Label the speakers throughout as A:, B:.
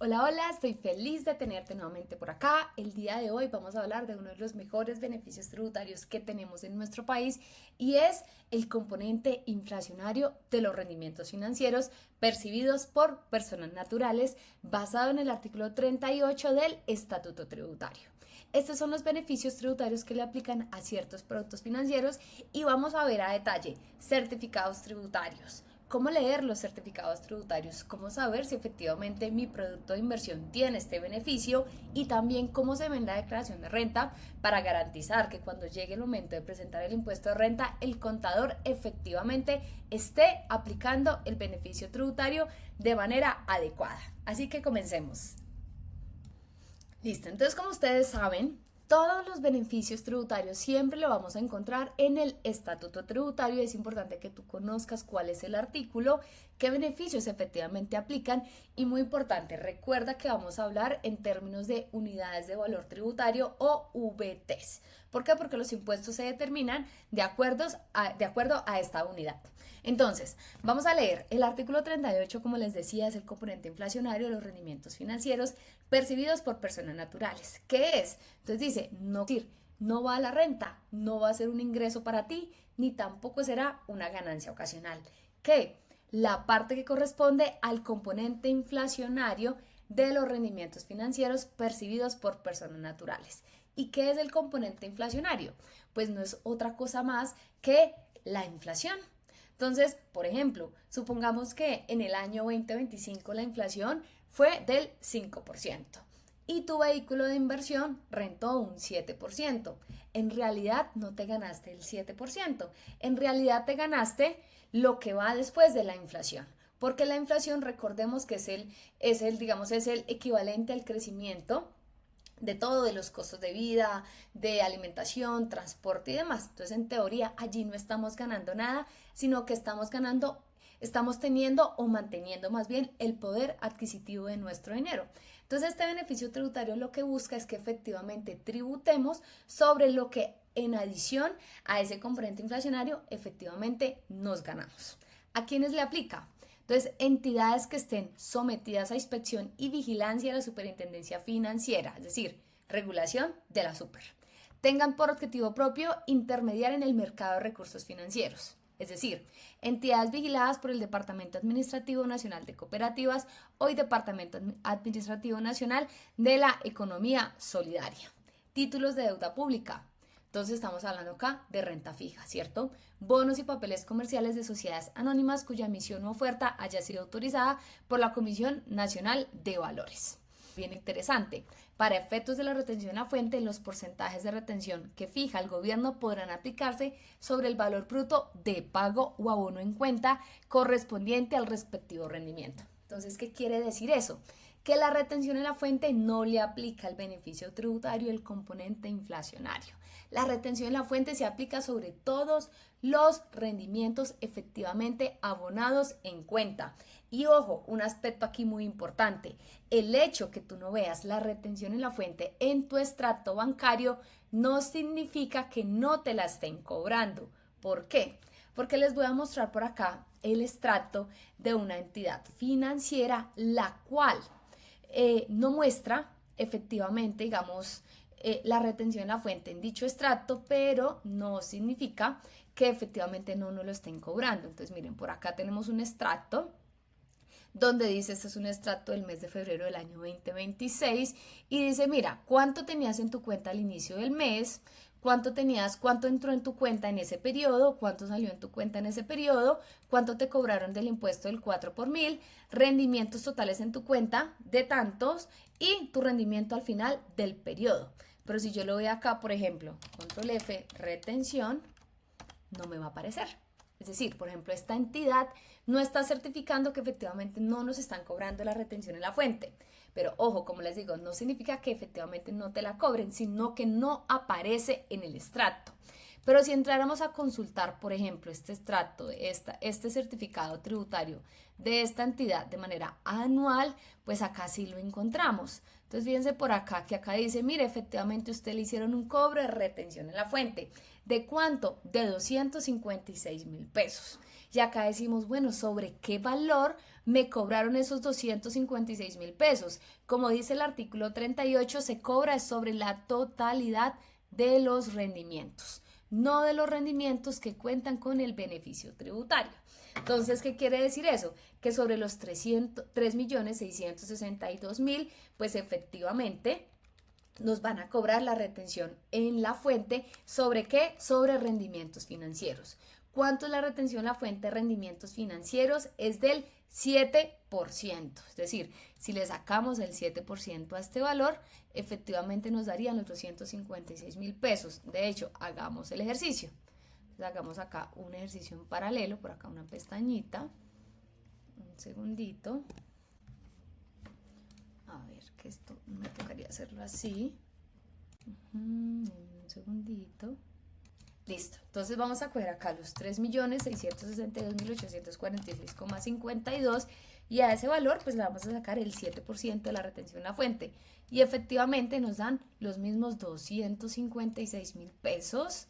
A: Hola, hola, estoy feliz de tenerte nuevamente por acá. El día de hoy vamos a hablar de uno de los mejores beneficios tributarios que tenemos en nuestro país y es el componente inflacionario de los rendimientos financieros percibidos por personas naturales basado en el artículo 38 del Estatuto Tributario. Estos son los beneficios tributarios que le aplican a ciertos productos financieros y vamos a ver a detalle certificados tributarios. ¿Cómo leer los certificados tributarios? ¿Cómo saber si efectivamente mi producto de inversión tiene este beneficio? Y también cómo se ve en la declaración de renta para garantizar que cuando llegue el momento de presentar el impuesto de renta, el contador efectivamente esté aplicando el beneficio tributario de manera adecuada. Así que comencemos. Listo, entonces como ustedes saben, todos los beneficios tributarios siempre lo vamos a encontrar en el estatuto tributario. Es importante que tú conozcas cuál es el artículo, qué beneficios efectivamente aplican y muy importante, recuerda que vamos a hablar en términos de unidades de valor tributario o VTs. ¿Por qué? Porque los impuestos se determinan de acuerdo a esta unidad. Entonces, vamos a leer el artículo 38, como les decía, es el componente inflacionario de los rendimientos financieros percibidos por personas naturales. ¿Qué es? Entonces dice, no va a la renta, no va a ser un ingreso para ti, ni tampoco será una ganancia ocasional. ¿Qué? La parte que corresponde al componente inflacionario de los rendimientos financieros percibidos por personas naturales. ¿Y qué es el componente inflacionario? Pues no es otra cosa más que la inflación. Entonces, por ejemplo, supongamos que en el año 2025 la inflación fue del 5% y tu vehículo de inversión rentó un 7%. En realidad no te ganaste el 7%, en realidad te ganaste lo que va después de la inflación. Porque la inflación, recordemos que es el equivalente al crecimiento de todo, de los costos de vida, de alimentación, transporte y demás. Entonces, en teoría, allí no estamos ganando nada, sino que estamos teniendo o manteniendo más bien el poder adquisitivo de nuestro dinero. Entonces, este beneficio tributario lo que busca es que efectivamente tributemos sobre lo que en adición a ese componente inflacionario efectivamente nos ganamos. ¿A quiénes le aplica? Entonces, entidades que estén sometidas a inspección y vigilancia de la Superintendencia Financiera, es decir, regulación de la super, tengan por objetivo propio intermediar en el mercado de recursos financieros, es decir, entidades vigiladas por el Departamento Administrativo Nacional de Cooperativas o el Departamento Administrativo Nacional de la Economía Solidaria. Títulos de deuda pública. Entonces estamos hablando acá de renta fija, ¿cierto? Bonos y papeles comerciales de sociedades anónimas cuya emisión o oferta haya sido autorizada por la Comisión Nacional de Valores. Bien interesante. Para efectos de la retención en la fuente, los porcentajes de retención que fija el gobierno podrán aplicarse sobre el valor bruto de pago o abono en cuenta correspondiente al respectivo rendimiento. Entonces, ¿qué quiere decir eso? Que la retención en la fuente no le aplica el beneficio tributario del componente inflacionario. La retención en la fuente se aplica sobre todos los rendimientos efectivamente abonados en cuenta. Y ojo, un aspecto aquí muy importante, el hecho que tú no veas la retención en la fuente en tu extracto bancario no significa que no te la estén cobrando. ¿Por qué? Porque les voy a mostrar por acá el extracto de una entidad financiera, la cual no muestra efectivamente, digamos, la retención en la fuente en dicho extracto, pero no significa que efectivamente no nos lo estén cobrando. Entonces, miren, por acá tenemos un extracto donde dice, este es un extracto del mes de febrero del año 2026 y dice, mira, ¿cuánto tenías en tu cuenta al inicio del mes? ¿Cuánto entró en tu cuenta en ese periodo? ¿Cuánto salió en tu cuenta en ese periodo? ¿Cuánto te cobraron del impuesto del 4 por mil? Rendimientos totales en tu cuenta de tantos y tu rendimiento al final del periodo. Pero si yo lo voy acá, por ejemplo, control F, retención, no me va a aparecer. Es decir, por ejemplo, esta entidad no está certificando que efectivamente no nos están cobrando la retención en la fuente. Pero ojo, como les digo, no significa que efectivamente no te la cobren, sino que no aparece en el extracto. Pero si entráramos a consultar, por ejemplo, este extracto, este certificado tributario de esta entidad de manera anual, pues acá sí lo encontramos. Entonces fíjense por acá que acá dice, mire, efectivamente usted le hicieron un cobro de retención en la fuente. ¿De cuánto? De 256.000 pesos. Y acá decimos, bueno, ¿sobre qué valor me cobraron esos 256.000 pesos? Como dice el artículo 38, se cobra sobre la totalidad de los rendimientos, no de los rendimientos que cuentan con el beneficio tributario. Entonces, ¿qué quiere decir eso? Que sobre los 3.662.000, pues efectivamente nos van a cobrar la retención en la fuente. ¿Sobre qué? Sobre rendimientos financieros. ¿Cuánto es la retención en la fuente de rendimientos financieros? Es del 7%. Es decir, si le sacamos el 7% a este valor, efectivamente nos darían los 256.000 pesos. De hecho, hagamos el ejercicio. Entonces, hagamos acá un ejercicio en paralelo, por acá una pestañita. Un segundito. A ver, que esto me tocaría hacerlo así. Un segundito. Listo. Entonces vamos a coger acá los 3.662.846,52 y a ese valor pues le vamos a sacar el 7% de la retención en la fuente. Y efectivamente nos dan los mismos 256.000 pesos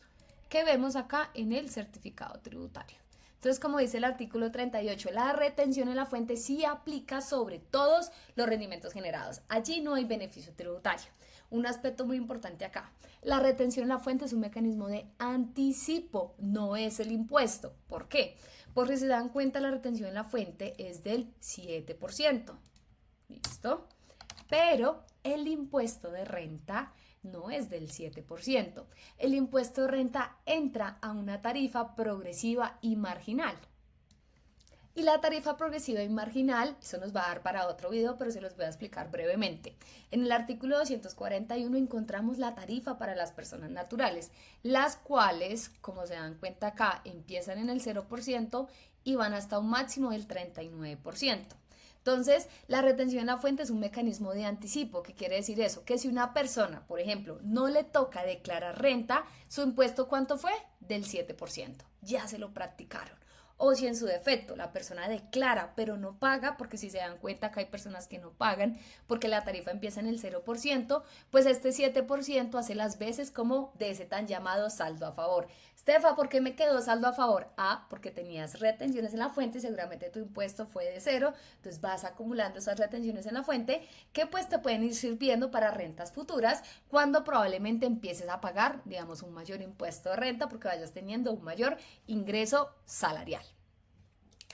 A: que vemos acá en el certificado tributario. Entonces, como dice el artículo 38, la retención en la fuente sí aplica sobre todos los rendimientos generados. Allí no hay beneficio tributario. Un aspecto muy importante acá. La retención en la fuente es un mecanismo de anticipo, no es el impuesto. ¿Por qué? Porque si se dan cuenta, la retención en la fuente es del 7%. ¿Listo? Pero el impuesto de renta no es del 7%. El impuesto de renta entra a una tarifa progresiva y marginal. Y la tarifa progresiva y marginal, eso nos va a dar para otro video, pero se los voy a explicar brevemente. En el artículo 241 encontramos la tarifa para las personas naturales, las cuales, como se dan cuenta acá, empiezan en el 0% y van hasta un máximo del 39%. Entonces, la retención en la fuente es un mecanismo de anticipo. ¿Qué quiere decir eso? Que si una persona, por ejemplo, no le toca declarar renta, su impuesto ¿cuánto fue? Del 7%. Ya se lo practicaron. O si en su defecto la persona declara pero no paga, porque si se dan cuenta que hay personas que no pagan porque la tarifa empieza en el 0%, pues este 7% hace las veces como de ese tan llamado saldo a favor. Estefa, ¿por qué me quedó saldo a favor? Ah, porque tenías retenciones en la fuente y seguramente tu impuesto fue de 0, entonces vas acumulando esas retenciones en la fuente que pues te pueden ir sirviendo para rentas futuras cuando probablemente empieces a pagar, digamos, un mayor impuesto de renta porque vayas teniendo un mayor ingreso salarial.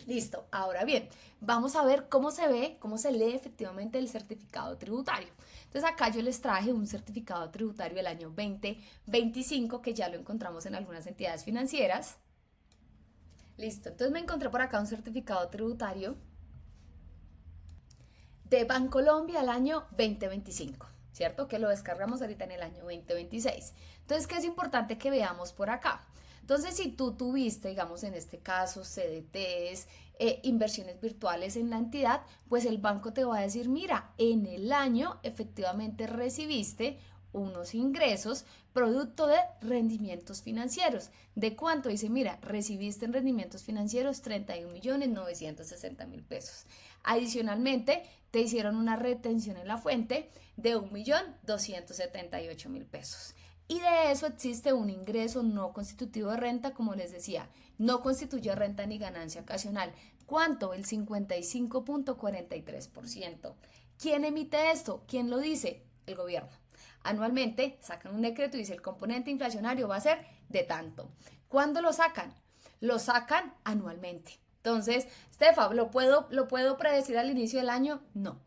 A: Listo, ahora bien, vamos a ver cómo se ve, cómo se lee efectivamente el certificado tributario. Entonces acá yo les traje un certificado tributario del año 2025 que ya lo encontramos en algunas entidades financieras. Listo, entonces me encontré por acá un certificado tributario de Bancolombia al año 2025, ¿cierto? Que lo descargamos ahorita en el año 2026. Entonces, ¿qué es importante que veamos por acá? Entonces, si tú tuviste, digamos, en este caso, CDTs, inversiones virtuales en la entidad, pues el banco te va a decir, mira, en el año efectivamente recibiste unos ingresos producto de rendimientos financieros. ¿De cuánto? Dice, mira, recibiste en rendimientos financieros 31.960.000 pesos. Adicionalmente, te hicieron una retención en la fuente de 1.278.000 pesos. Y de eso existe un ingreso no constitutivo de renta, como les decía, no constituye renta ni ganancia ocasional. ¿Cuánto? El 55.43%. ¿Quién emite esto? ¿Quién lo dice? El gobierno. Anualmente sacan un decreto y dice el componente inflacionario va a ser de tanto. ¿Cuándo lo sacan? Lo sacan anualmente. Entonces, Estefa, ¿lo puedo predecir al inicio del año? No.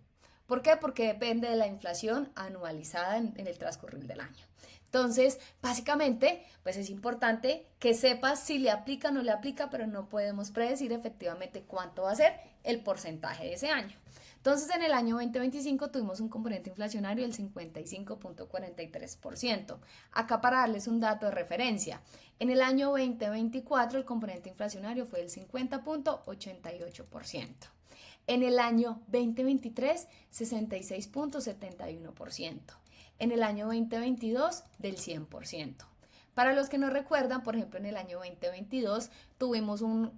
A: ¿Por qué? Porque depende de la inflación anualizada en el transcurrir del año. Entonces, básicamente, pues es importante que sepas si le aplica o no le aplica, pero no podemos predecir efectivamente cuánto va a ser el porcentaje de ese año. Entonces, en el año 2025 tuvimos un componente inflacionario del 55.43%. Acá para darles un dato de referencia, en el año 2024 el componente inflacionario fue del 50.88%. En el año 2023, 66.71%. En el año 2022, del 100%. Para los que no recuerdan, por ejemplo, en el año 2022 tuvimos una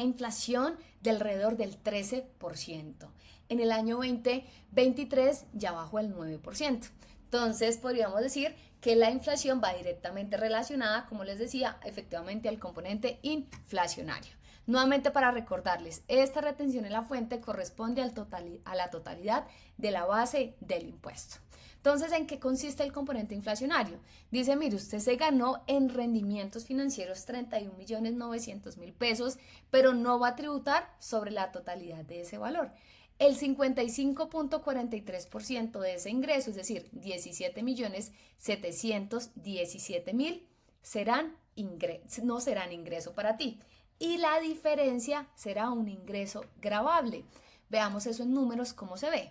A: inflación de alrededor del 13%. En el año 2023 ya bajó al 9%. Entonces podríamos decir que la inflación va directamente relacionada, como les decía, efectivamente al componente inflacionario. Nuevamente para recordarles, esta retención en la fuente corresponde a la totalidad de la base del impuesto. Entonces, ¿en qué consiste el componente inflacionario? Dice, mire, usted se ganó en rendimientos financieros 31.900.000 pesos, pero no va a tributar sobre la totalidad de ese valor. El 55.43% de ese ingreso, es decir, 17.717.000, no serán ingreso para ti. Y la diferencia será un ingreso gravable. Veamos eso en números, cómo se ve.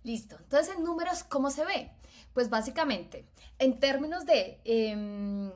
A: Listo, entonces en números, ¿cómo se ve? Pues básicamente, en términos de, en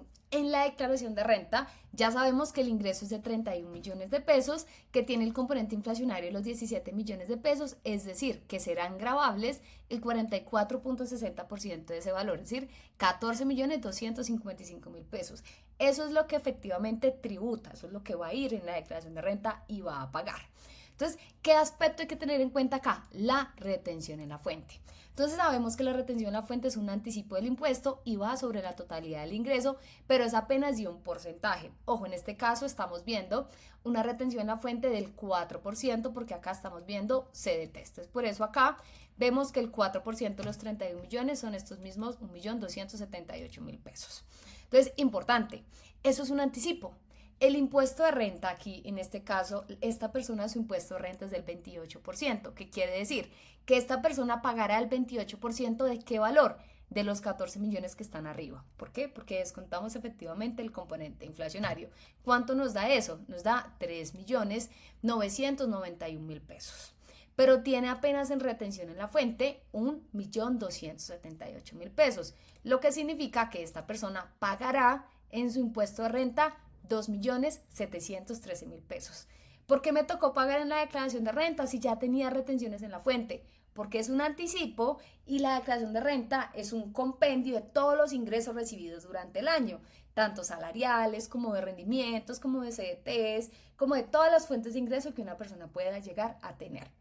A: la declaración de renta, ya sabemos que el ingreso es de 31 millones de pesos, que tiene el componente inflacionario de los 17 millones de pesos, es decir, que serán gravables el 44.60% de ese valor, es decir, 14.255.000 pesos. Eso es lo que efectivamente tributa, eso es lo que va a ir en la declaración de renta y va a pagar. Entonces, ¿qué aspecto hay que tener en cuenta acá? La retención en la fuente. Entonces sabemos que la retención en la fuente es un anticipo del impuesto y va sobre la totalidad del ingreso, pero es apenas de un porcentaje. Ojo, en este caso estamos viendo una retención en la fuente del 4%, porque acá estamos viendo CDT. Entonces, por eso acá vemos que el 4% de los 31 millones son estos mismos 1.278.000 pesos. Entonces, importante, eso es un anticipo. El impuesto de renta aquí, en este caso, esta persona su impuesto de renta es del 28%. ¿Qué quiere decir? Que esta persona pagará el 28% de qué valor? De los 14 millones que están arriba. ¿Por qué? Porque descontamos efectivamente el componente inflacionario. ¿Cuánto nos da eso? Nos da 3.991.000 pesos. Pero tiene apenas en retención en la fuente 1.278.000 pesos. Lo que significa que esta persona pagará en su impuesto de renta 2.713.000 pesos. ¿Por qué me tocó pagar en la declaración de renta si ya tenía retenciones en la fuente? Porque es un anticipo y la declaración de renta es un compendio de todos los ingresos recibidos durante el año, tanto salariales como de rendimientos, como de CDTs, como de todas las fuentes de ingreso que una persona pueda llegar a tener.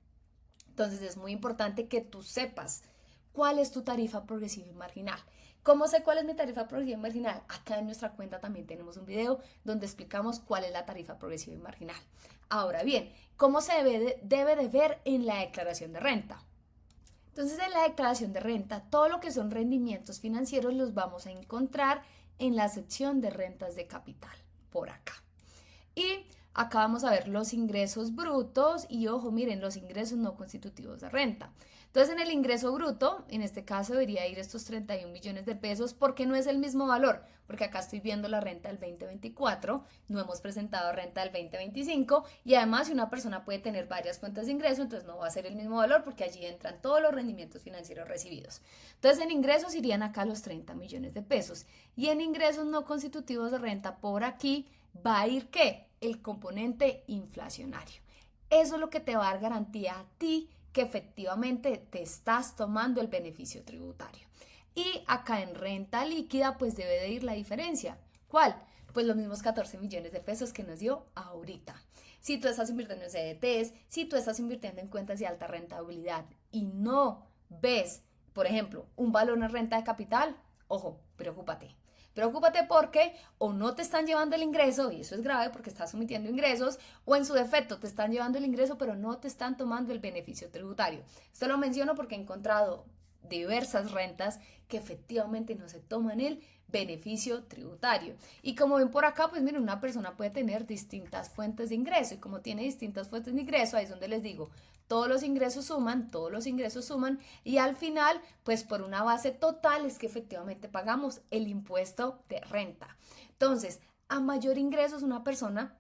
A: Entonces es muy importante que tú sepas cuál es tu tarifa progresiva y marginal. ¿Cómo sé cuál es mi tarifa progresiva y marginal? Acá en nuestra cuenta también tenemos un video donde explicamos cuál es la tarifa progresiva y marginal. Ahora bien, ¿cómo se debe de ver en la declaración de renta? Entonces, en la declaración de renta, todo lo que son rendimientos financieros los vamos a encontrar en la sección de rentas de capital, por acá. Y acá vamos a ver los ingresos brutos y ojo, miren, los ingresos no constitutivos de renta. Entonces, en el ingreso bruto, en este caso debería ir estos 31 millones de pesos porque no es el mismo valor, porque acá estoy viendo la renta del 2024, no hemos presentado renta del 2025 y además si una persona puede tener varias fuentes de ingreso, entonces no va a ser el mismo valor porque allí entran todos los rendimientos financieros recibidos. Entonces, en ingresos irían acá los 30 millones de pesos y en ingresos no constitutivos de renta por aquí va a ir ¿qué? El componente inflacionario. Eso es lo que te va a dar garantía a ti que efectivamente te estás tomando el beneficio tributario. Y acá en renta líquida pues debe de ir la diferencia. ¿Cuál? Pues los mismos 14 millones de pesos que nos dio ahorita. Si tú estás invirtiendo en CDTs, si tú estás invirtiendo en cuentas de alta rentabilidad y no ves, por ejemplo, un valor en renta de capital, ojo, preocúpate. Preocúpate porque o no te están llevando el ingreso, y eso es grave porque estás omitiendo ingresos, o en su defecto te están llevando el ingreso pero no te están tomando el beneficio tributario. Esto lo menciono porque he encontrado diversas rentas que efectivamente no se toman el beneficio tributario. Y como ven por acá, pues miren, una persona puede tener distintas fuentes de ingreso y como tiene distintas fuentes de ingreso, ahí es donde les digo, todos los ingresos suman y al final, pues por una base total es que efectivamente pagamos el impuesto de renta. Entonces, a mayor ingresos una persona,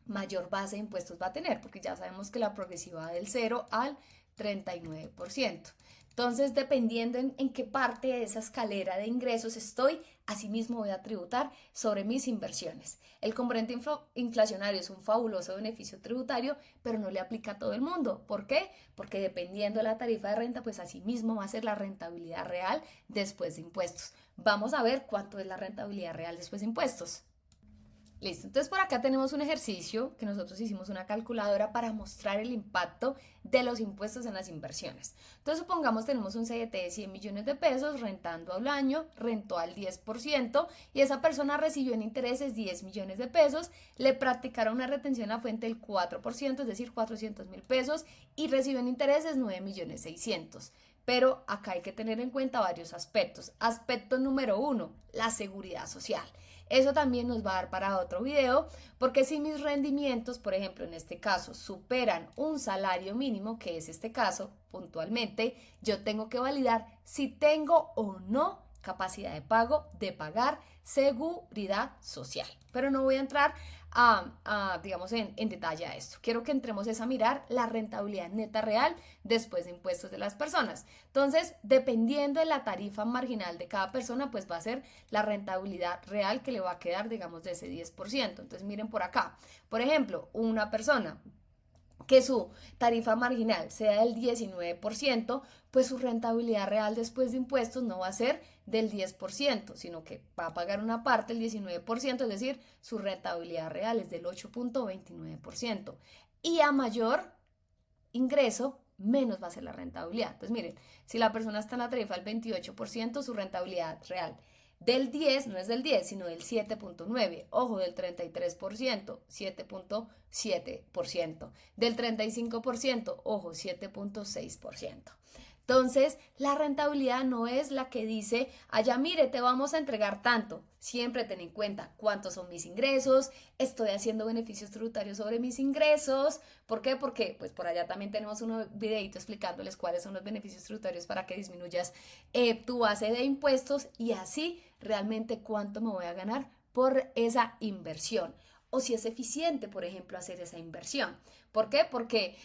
A: mayor base de impuestos va a tener, porque ya sabemos que la progresiva va del 0 al 39%. Entonces, dependiendo en qué parte de esa escalera de ingresos estoy, asimismo voy a tributar sobre mis inversiones. El componente inflacionario es un fabuloso beneficio tributario, pero no le aplica a todo el mundo. ¿Por qué? Porque dependiendo de la tarifa de renta, pues asimismo va a ser la rentabilidad real después de impuestos. Vamos a ver cuánto es la rentabilidad real después de impuestos. Listo, entonces por acá tenemos un ejercicio que nosotros hicimos una calculadora para mostrar el impacto de los impuestos en las inversiones. Entonces supongamos tenemos un CDT de 100 millones de pesos rentando al año, rentó al 10% y esa persona recibió en intereses 10 millones de pesos, le practicaron una retención a fuente del 4%, es decir, 400.000 pesos y recibió en intereses 9 millones 600. Pero acá hay que tener en cuenta varios aspectos. Aspecto número 1, la seguridad social. Eso también nos va a dar para otro video, porque si mis rendimientos, por ejemplo, en este caso, superan un salario mínimo, que es este caso puntualmente, yo tengo que validar si tengo o no capacidad de pago, de pagar seguridad social. Pero no voy a entrar digamos, en detalle a esto. Quiero que entremos a mirar la rentabilidad neta real después de impuestos de las personas. Entonces, dependiendo de la tarifa marginal de cada persona, pues va a ser la rentabilidad real que le va a quedar, digamos, de ese 10%. Entonces, miren por acá. Por ejemplo, una persona que su tarifa marginal sea del 19%, pues su rentabilidad real después de impuestos no va a ser del 10%, sino que va a pagar una parte, el 19%, es decir, su rentabilidad real es del 8.29%. Y a mayor ingreso, menos va a ser la rentabilidad. Entonces, miren, si la persona está en la tarifa del 28%, su rentabilidad real del 10, no es del 10, sino del 7.9, ojo, del 33%, 7.7%, del 35%, ojo, 7.6%. Entonces, la rentabilidad no es la que dice, allá mire, te vamos a entregar tanto. Siempre ten en cuenta cuántos son mis ingresos, estoy haciendo beneficios tributarios sobre mis ingresos. ¿Por qué? Porque pues por allá también tenemos un videito explicándoles cuáles son los beneficios tributarios para que disminuyas tu base de impuestos y así realmente cuánto me voy a ganar por esa inversión o si es eficiente, por ejemplo, hacer esa inversión. ¿Por qué? Porque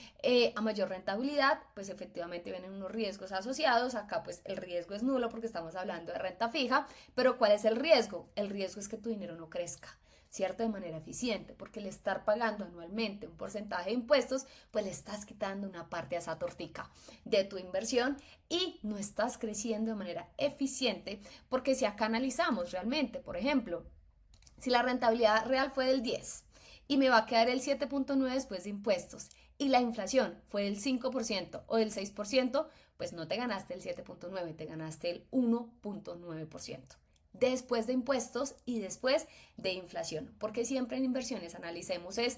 A: a mayor rentabilidad, pues efectivamente vienen unos riesgos asociados. Acá pues el riesgo es nulo porque estamos hablando de renta fija, pero ¿cuál es el riesgo? El riesgo es que tu dinero no crezca, ¿cierto? De manera eficiente, porque el estar pagando anualmente un porcentaje de impuestos, pues le estás quitando una parte a esa tortica de tu inversión y no estás creciendo de manera eficiente, porque si acá analizamos realmente, por ejemplo, si la rentabilidad real fue del 10 y me va a quedar el 7.9 después de impuestos y la inflación fue del 5% o del 6%, pues no te ganaste el 7.9, te ganaste el 1.9% después de impuestos y después de inflación, porque siempre en inversiones analicemos es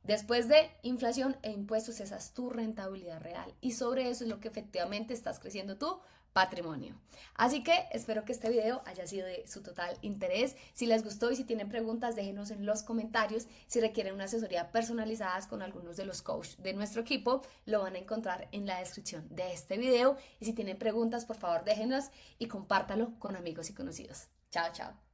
A: después de inflación e impuestos, esa es tu rentabilidad real y sobre eso es lo que efectivamente estás creciendo tú patrimonio. Así que espero que este video haya sido de su total interés. Si les gustó y si tienen preguntas, déjenos en los comentarios. Si requieren una asesoría personalizada con algunos de los coaches de nuestro equipo, lo van a encontrar en la descripción de este video. Y si tienen preguntas, por favor, déjenos y compártalo con amigos y conocidos. Chao, chao.